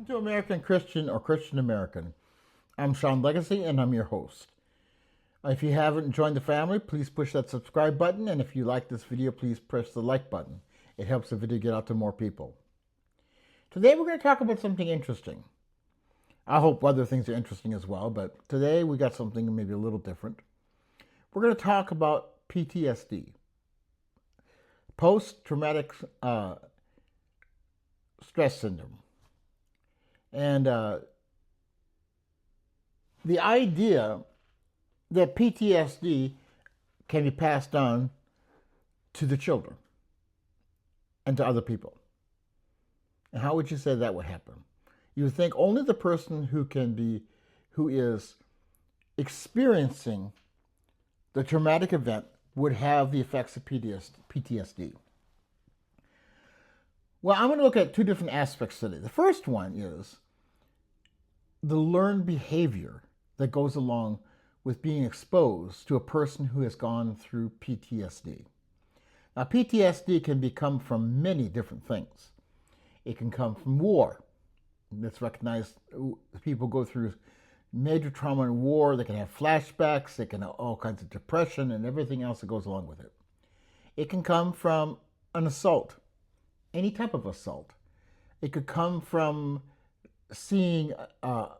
Welcome to American Christian or Christian American. I'm Sean Legacy and I'm your host. If you haven't joined the family, please push that subscribe button, and if you like this video, please press the like button. It helps the video get out to more people. Today we're going to talk about something interesting. I hope other things are interesting as well, but today we got something maybe a little different. We're going to talk about PTSD, post-traumatic stress syndrome. And the idea that PTSD can be passed on to the children and to other people. And how would you say that would happen? You would think only the person who is experiencing the traumatic event would have the effects of PTSD. Well, I'm going to look at two different aspects today. The first one is the learned behavior that goes along with being exposed to a person who has gone through PTSD. Now, PTSD can come from many different things. It can come from war. It's recognized people go through major trauma in war. They can have flashbacks. They can have all kinds of depression and everything else that goes along with it. It can come from an assault, any type of assault. It could come from seeing a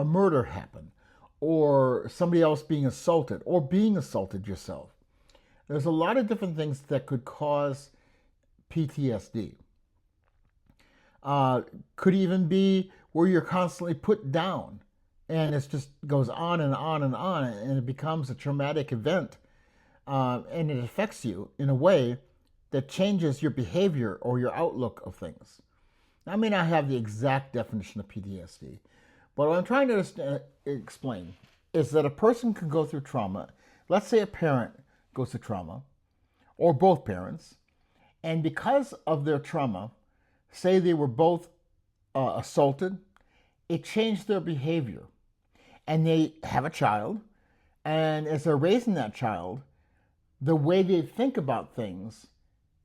murder happen, or somebody else being assaulted, or being assaulted yourself. There's a lot of different things that could cause PTSD. Could even be where you're constantly put down, and it just goes on and on and on, and it becomes a traumatic event, and it affects you in a way that changes your behavior or your outlook of things. I may not have the exact definition of PTSD, but what I'm trying to explain is that a person can go through trauma. Let's say a parent goes through trauma, or both parents, and because of their trauma, say they were both assaulted, it changed their behavior. And they have a child, and as they're raising that child, the way they think about things,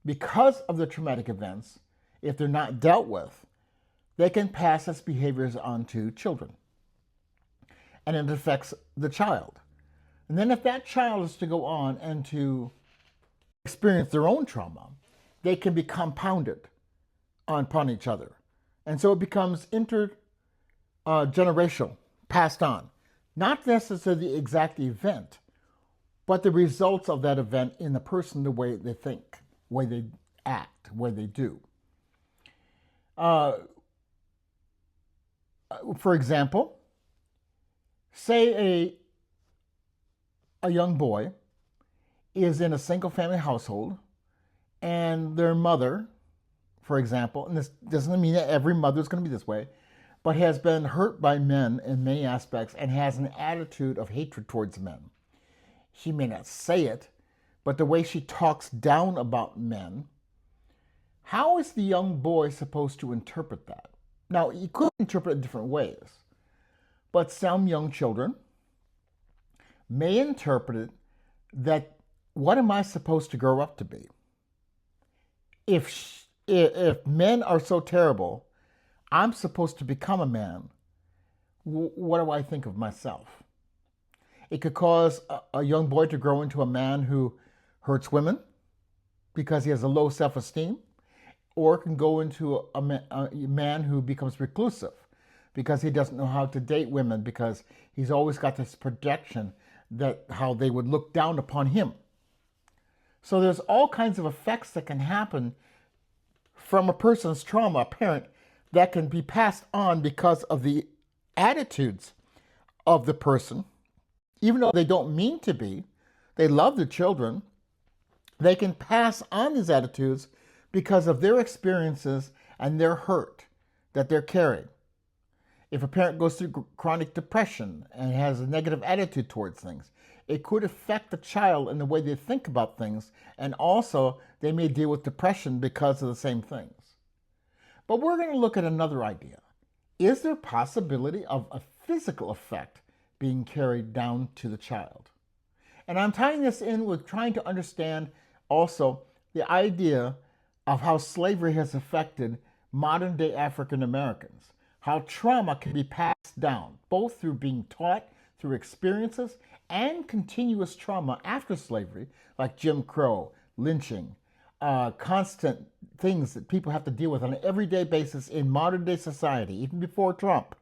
because of the traumatic events, if they're not dealt with, they can pass those behaviors on to children. And it affects the child. And then if that child is to go on and to experience their own trauma, they can be compounded upon each other. And so it becomes intergenerational, passed on. Not necessarily the exact event, but the results of that event in the person, the way they think, the way they act, the way they do. For example, say a young boy is in a single-family household, and their mother, for example, and this doesn't mean that every mother is going to be this way, but has been hurt by men in many aspects and has an attitude of hatred towards men. She may not say it, but the way she talks down about men, how is the young boy supposed to interpret that? Now, you could interpret it different ways, but some young children may interpret it that, what am I supposed to grow up to be? If men are so terrible, I'm supposed to become a man. What do I think of myself? It could cause a young boy to grow into a man who hurts women because he has a low self-esteem, or can go into a man who becomes reclusive because he doesn't know how to date women, because he's always got this projection that how they would look down upon him. So there's all kinds of effects that can happen from a person's trauma, a parent, that can be passed on because of the attitudes of the person. Even though they don't mean to be, they love the children, they can pass on these attitudes because of their experiences and their hurt that they're carrying. If a parent goes through chronic depression and has a negative attitude towards things, it could affect the child in the way they think about things, and also they may deal with depression because of the same things. But we're going to look at another idea. Is there a possibility of a physical effect being carried down to the child? And I'm tying this in with trying to understand also the idea of how slavery has affected modern day African Americans, how trauma can be passed down, both through being taught through experiences and continuous trauma after slavery, like Jim Crow, lynching, constant things that people have to deal with on an everyday basis in modern day society, even before Trump.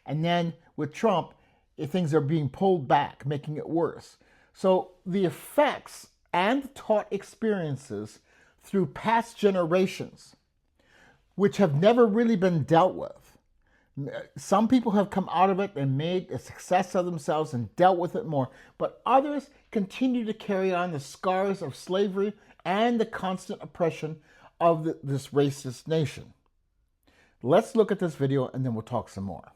And then with Trump, things are being pulled back, making it worse. So the effects and taught experiences through past generations, which have never really been dealt with. Some people have come out of it and made a success of themselves and dealt with it more, but others continue to carry on the scars of slavery and the constant oppression of this racist nation. Let's look at this video and then we'll talk some more.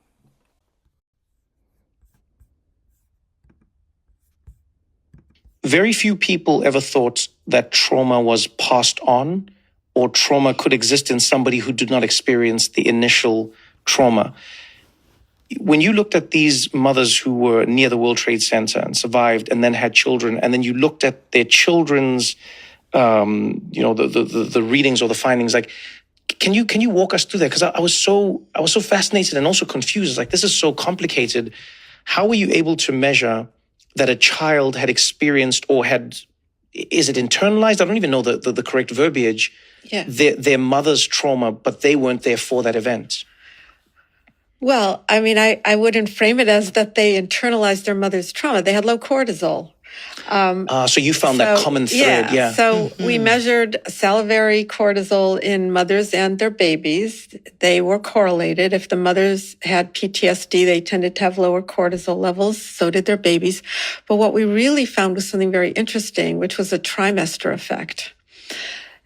Very few people ever thought that trauma was passed on or trauma could exist in somebody who did not experience the initial trauma. When you looked at these mothers who were near the World Trade Center and survived and then had children, and then you looked at their children's, the readings or the findings, like, can you walk us through that? Because I was so fascinated and also confused. It's like, this is so complicated. How were you able to measure that a child had experienced or is it internalized? I don't even know the correct verbiage. Yeah. Their mother's trauma, but they weren't there for that event. Well, I mean, I wouldn't frame it as that they internalized their mother's trauma. They had low cortisol. So you found that common thread, yeah. So we measured salivary cortisol in mothers and their babies. They were correlated. If the mothers had PTSD, they tended to have lower cortisol levels. So did their babies. But what we really found was something very interesting, which was a trimester effect.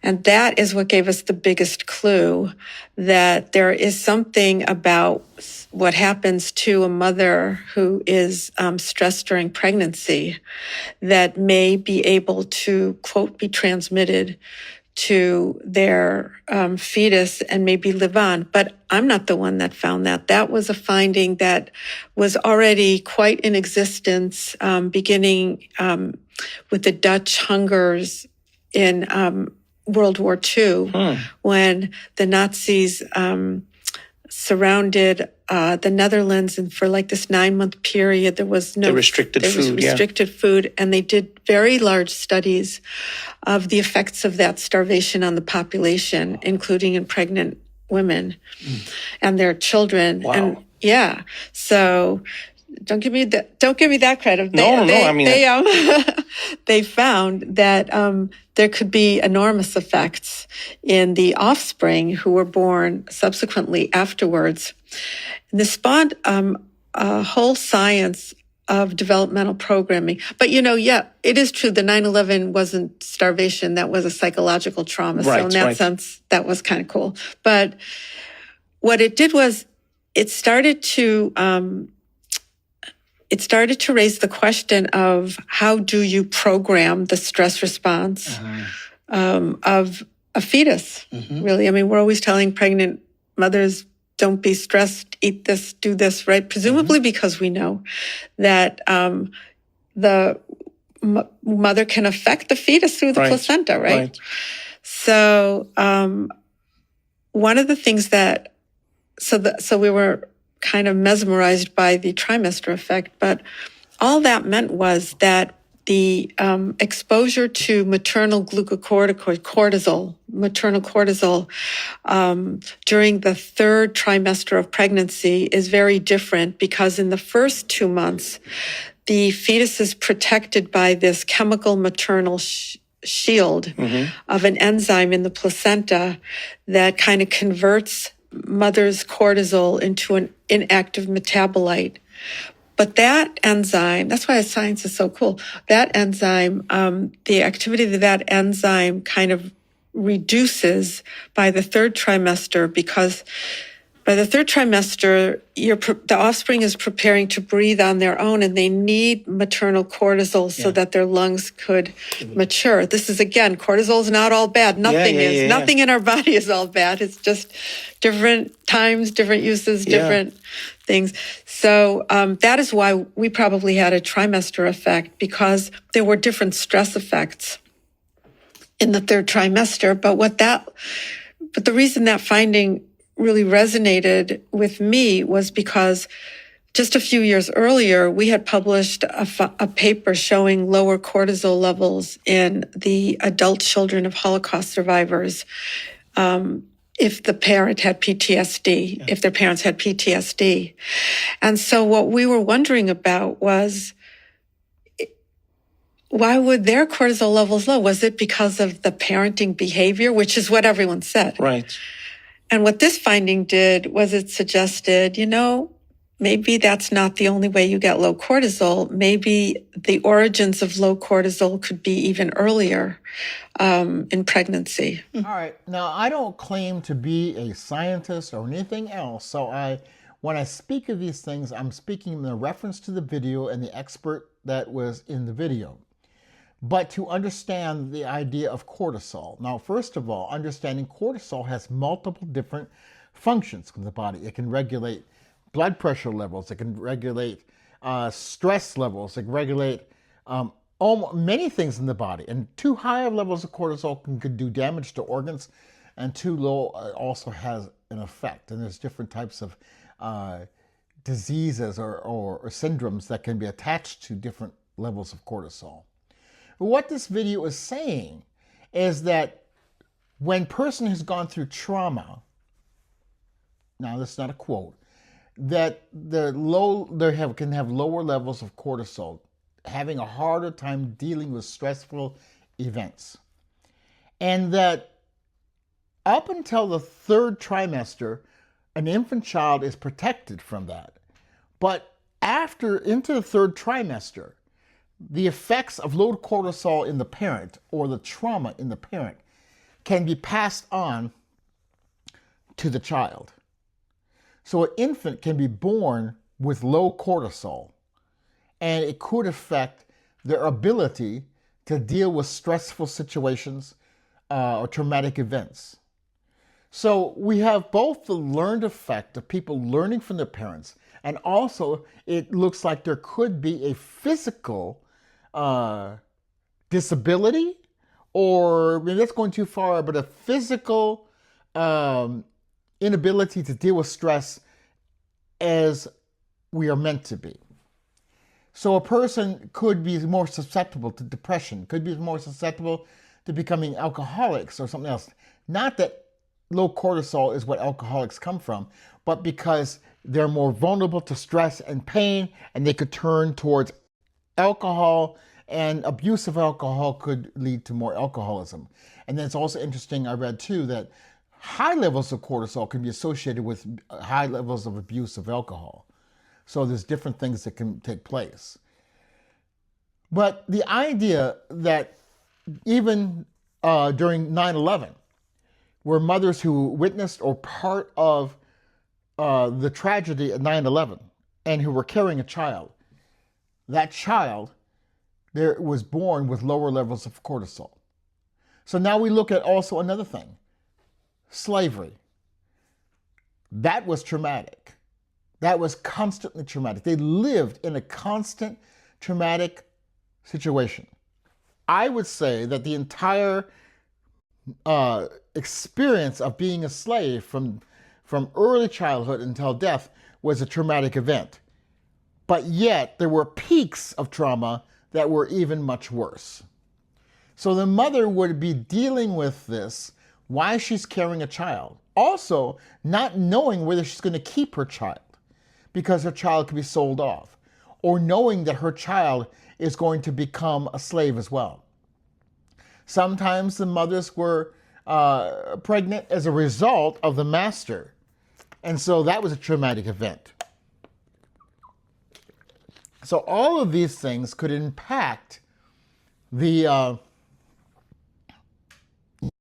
And that is what gave us the biggest clue that there is something about what happens to a mother who is stressed during pregnancy that may be able to, quote, be transmitted to their fetus and maybe live on. But I'm not the one that found that. That was a finding that was already quite in existence, beginning with the Dutch hungers in World War II, when the Nazis surrounded the Netherlands, and for like this 9-month period, there was restricted food, and they did very large studies of the effects of that starvation on the population, including in pregnant women and their children. Wow. And yeah, so. Don't give me that credit. They found that there could be enormous effects in the offspring who were born subsequently afterwards. And this spawned a whole science of developmental programming. But it is true. The 9/11 wasn't starvation; that was a psychological trauma. Right, so in that sense, that was kind of cool. But what it did was it started to raise the question of how do you program the stress response of a fetus, really. I mean, we're always telling pregnant mothers, don't be stressed, eat this, do this, right? Presumably because we know that the mother can affect the fetus through the placenta, right? So one of the things so we were kind of mesmerized by the trimester effect, but all that meant was that the exposure to maternal cortisol during the third trimester of pregnancy is very different, because in the first 2 months, the fetus is protected by this chemical maternal shield of an enzyme in the placenta that kind of converts mother's cortisol into an inactive metabolite. But that enzyme, that's why science is so cool. That enzyme, the activity of that enzyme kind of reduces by the third trimester, because by the third trimester, the offspring is preparing to breathe on their own, and they need maternal cortisol so that their lungs could mature. This is, again, cortisol is not all bad. Nothing is. Nothing in our body is all bad. It's just different times, different uses, different things. So that is why we probably had a trimester effect, because there were different stress effects in the third trimester. But what that But the reason that finding really resonated with me was because just a few years earlier, we had published a paper showing lower cortisol levels in the adult children of Holocaust survivors if the parent had PTSD, if their parents had PTSD. And so what we were wondering about was, why would their cortisol levels low? Was it because of the parenting behavior, which is what everyone said? Right. And what this finding did was it suggested, maybe that's not the only way you get low cortisol. Maybe the origins of low cortisol could be even earlier in pregnancy. All right. Now, I don't claim to be a scientist or anything else. So when I speak of these things, I'm speaking in reference to the video and the expert that was in the video. But to understand the idea of cortisol. Now, first of all, understanding cortisol has multiple different functions in the body. It can regulate blood pressure levels. It can regulate stress levels. It can regulate many things in the body. And too high of levels of cortisol can do damage to organs, and too low also has an effect. And there's different types of diseases or syndromes that can be attached to different levels of cortisol. What this video is saying is that when a person has gone through trauma, now this is not a quote, that can have lower levels of cortisol, having a harder time dealing with stressful events. And that up until the third trimester, an infant child is protected from that. But into the third trimester, the effects of low cortisol in the parent or the trauma in the parent can be passed on to the child. So an infant can be born with low cortisol, and it could affect their ability to deal with stressful situations or traumatic events. So we have both the learned effect of people learning from their parents, and also it looks like there could be a physical disability, or maybe that's going too far, but a physical inability to deal with stress as we are meant to be. So a person could be more susceptible to depression, could be more susceptible to becoming alcoholics or something else. Not that low cortisol is what alcoholics come from, but because they're more vulnerable to stress and pain, and they could turn towards alcohol, and abuse of alcohol could lead to more alcoholism. And then it's also interesting, I read too, that high levels of cortisol can be associated with high levels of abuse of alcohol. So there's different things that can take place. But the idea that even during 9/11, were mothers who witnessed or part of the tragedy at 9/11 and who were carrying a child, that child there was born with lower levels of cortisol. So now we look at also another thing, slavery. That was traumatic. That was constantly traumatic. They lived in a constant traumatic situation. I would say that the entire experience of being a slave from early childhood until death was a traumatic event. But yet there were peaks of trauma that were even much worse. So the mother would be dealing with this while she's carrying a child. Also, not knowing whether she's going to keep her child because her child could be sold off, or knowing that her child is going to become a slave as well. Sometimes the mothers were pregnant as a result of the master. And so that was a traumatic event. So all of these things could impact the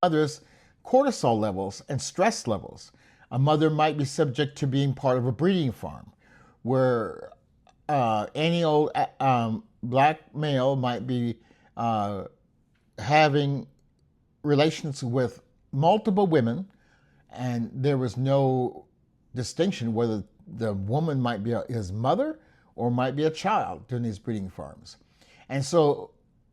mother's cortisol levels and stress levels. A mother might be subject to being part of a breeding farm where any old black male might be having relations with multiple women, and there was no distinction whether the woman might be his mother or might be a child during these breeding farms. And so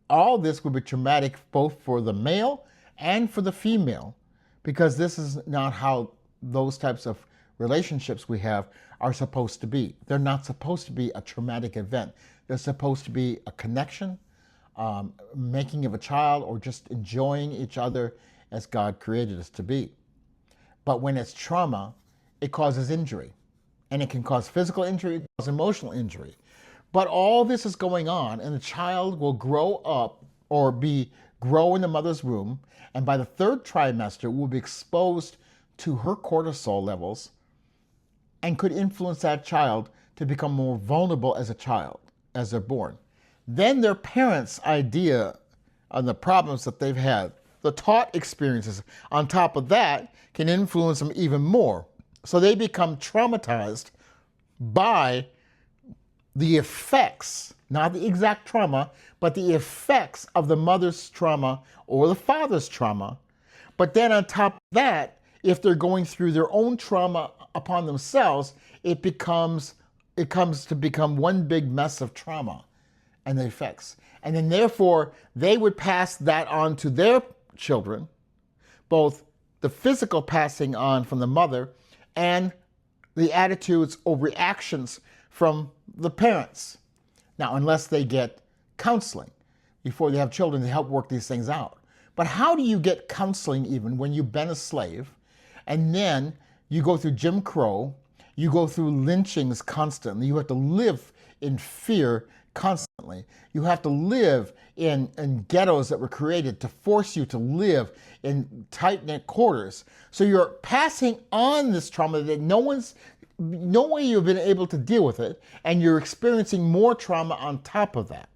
all this would be traumatic both for the male and for the female, because this is not how those types of relationships we have are supposed to be. They're not supposed to be a traumatic event. They're supposed to be a connection, making of a child, or just enjoying each other as God created us to be. But when it's trauma, it causes injury. And it can cause physical injury, it can cause emotional injury. But all this is going on, and the child will grow up or grow in the mother's womb, and by the third trimester will be exposed to her cortisol levels and could influence that child to become more vulnerable as a child, as they're born. Then their parents' idea on the problems that they've had, the taught experiences on top of that, can influence them even more. So they become traumatized by the effects, not the exact trauma, but the effects of the mother's trauma or the father's trauma. But then on top of that, if they're going through their own trauma upon themselves, it comes to become one big mess of trauma and the effects. And then therefore, they would pass that on to their children, both the physical passing on from the mother and the attitudes or reactions from the parents. Now, unless they get counseling before they have children to help work these things out. But how do you get counseling even when you've been a slave, and then you go through Jim Crow, you go through lynchings constantly, you have to live in fear constantly. You have to live in ghettos that were created to force you to live in tight-knit quarters. So you're passing on this trauma that no way you've been able to deal with it, and you're experiencing more trauma on top of that.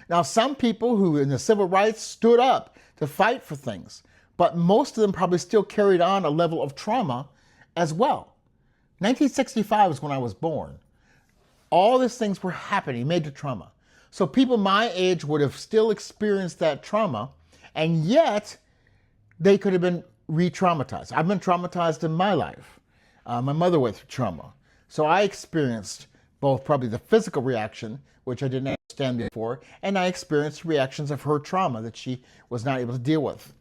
Now, some people who in the civil rights stood up to fight for things, but most of them probably still carried on a level of trauma as well. 1965 is when I was born. All these things were happening, major trauma. So people my age would have still experienced that trauma, and yet they could have been re-traumatized. I've been traumatized in my life. My mother went through trauma. So I experienced both probably the physical reaction, which I didn't understand before, and I experienced reactions of her trauma that she was not able to deal with.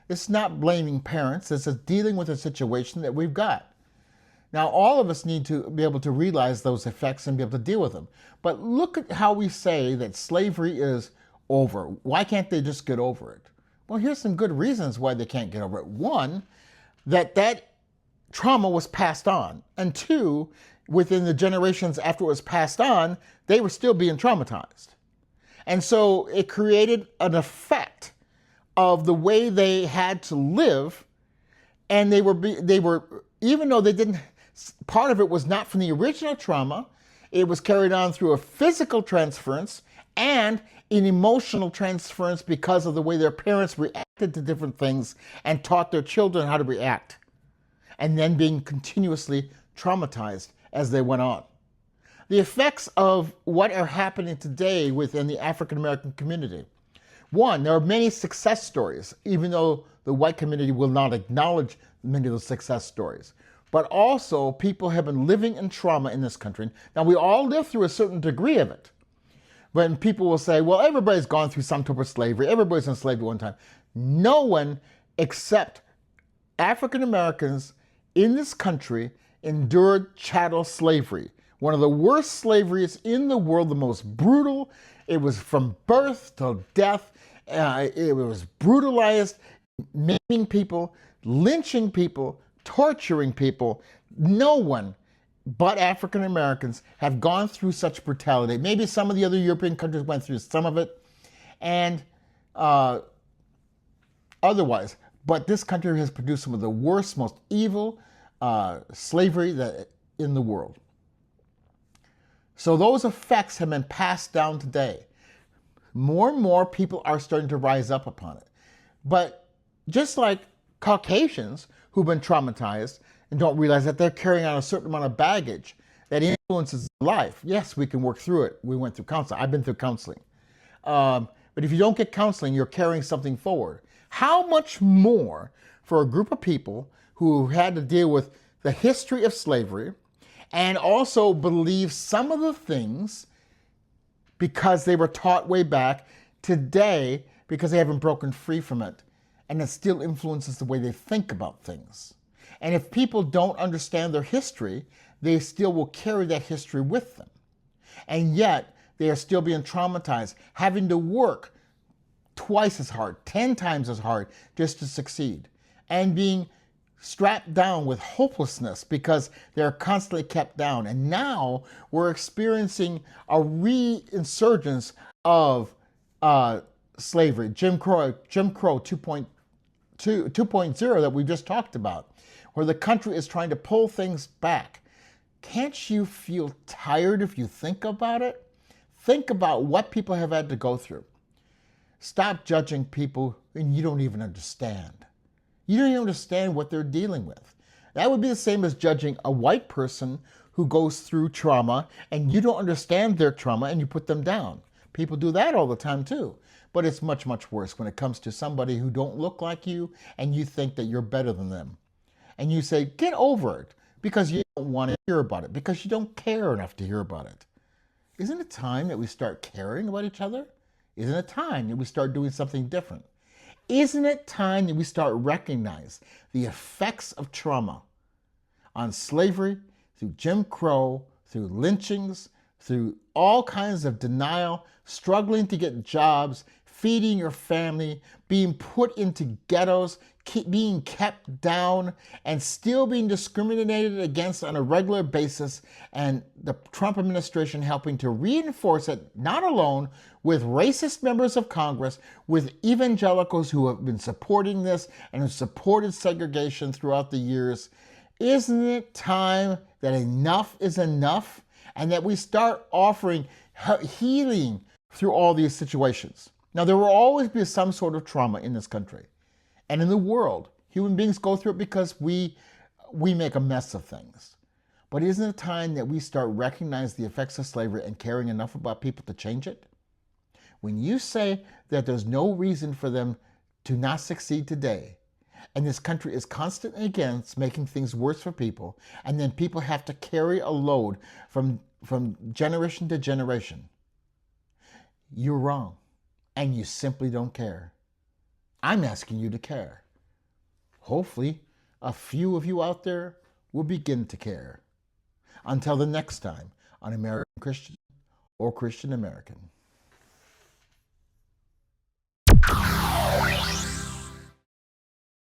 It's not blaming parents, this is dealing with a situation that we've got. Now, all of us need to be able to realize those effects and be able to deal with them. But look at how we say that slavery is over. Why can't they just get over it? Well, here's some good reasons why they can't get over it. One, that trauma was passed on. And two, within the generations after it was passed on, they were still being traumatized. And so it created an effect of the way they had to live, and they were even though they didn't, part of it was not from the original trauma, it was carried on through a physical transference and an emotional transference because of the way their parents reacted to different things and taught their children how to react, and then being continuously traumatized as they went on. The effects of what are happening today within the African American community. One, there are many success stories, even though the white community will not acknowledge many of those success stories. But also, people have been living in trauma in this country. Now, we all live through a certain degree of it. When people will say, well, everybody's gone through some type of slavery, everybody's enslaved at one time. No one except African Americans in this country endured chattel slavery. One of the worst slaveries in the world, the most brutal. It was from birth till death. It was brutalized, maiming people, lynching people, torturing people. No one but African Americans have gone through such brutality. Maybe some of the other European countries went through some of it, and otherwise. But this country has produced some of the worst, most evil slavery in the world. So those effects have been passed down today. More and more people are starting to rise up upon it. But just like Caucasians who've been traumatized and don't realize that they're carrying on a certain amount of baggage that influences life. Yes, we can work through it. We went through counseling. I've been through counseling. But if you don't get counseling, you're carrying something forward. How much more for a group of people who had to deal with the history of slavery and also believe some of the things because they were taught way back today because they haven't broken free from it and it still influences the way they think about things. And if people don't understand their history, they still will carry that history with them. And yet, they are still being traumatized, having to work twice as hard, 10 times as hard just to succeed, and being strapped down with hopelessness because they're constantly kept down. And now we're experiencing a reinsurgence of slavery, Jim Crow 2.0 that we just talked about, where the country is trying to pull things back. Can't you feel tired if you think about it? Think about what people have had to go through. Stop judging people and you don't even understand. You don't even understand what they're dealing with. That would be the same as judging a white person who goes through trauma and you don't understand their trauma and you put them down. People do that all the time too. But it's much, much worse when it comes to somebody who don't look like you and you think that you're better than them. And you say, get over it, because you don't want to hear about it, because you don't care enough to hear about it. Isn't it time that we start caring about each other? Isn't it time that we start doing something different? Isn't it time that we start recognizing the effects of trauma on slavery, through Jim Crow, through lynchings, through all kinds of denial, struggling to get jobs, feeding your family, being put into ghettos, being kept down, and still being discriminated against on a regular basis, and the Trump administration helping to reinforce it, not alone with racist members of Congress, with evangelicals who have been supporting this and have supported segregation throughout the years. Isn't it time that enough is enough and that we start offering healing through all these situations? Now, there will always be some sort of trauma in this country and in the world. Human beings go through it because we make a mess of things. But isn't it time that we start recognizing the effects of slavery and caring enough about people to change it? When you say that there's no reason for them to not succeed today, and this country is constantly against making things worse for people, and then people have to carry a load from generation to generation, you're wrong, and you simply don't care. I'm asking you to care. Hopefully, a few of you out there will begin to care. Until the next time on American Christian or Christian American.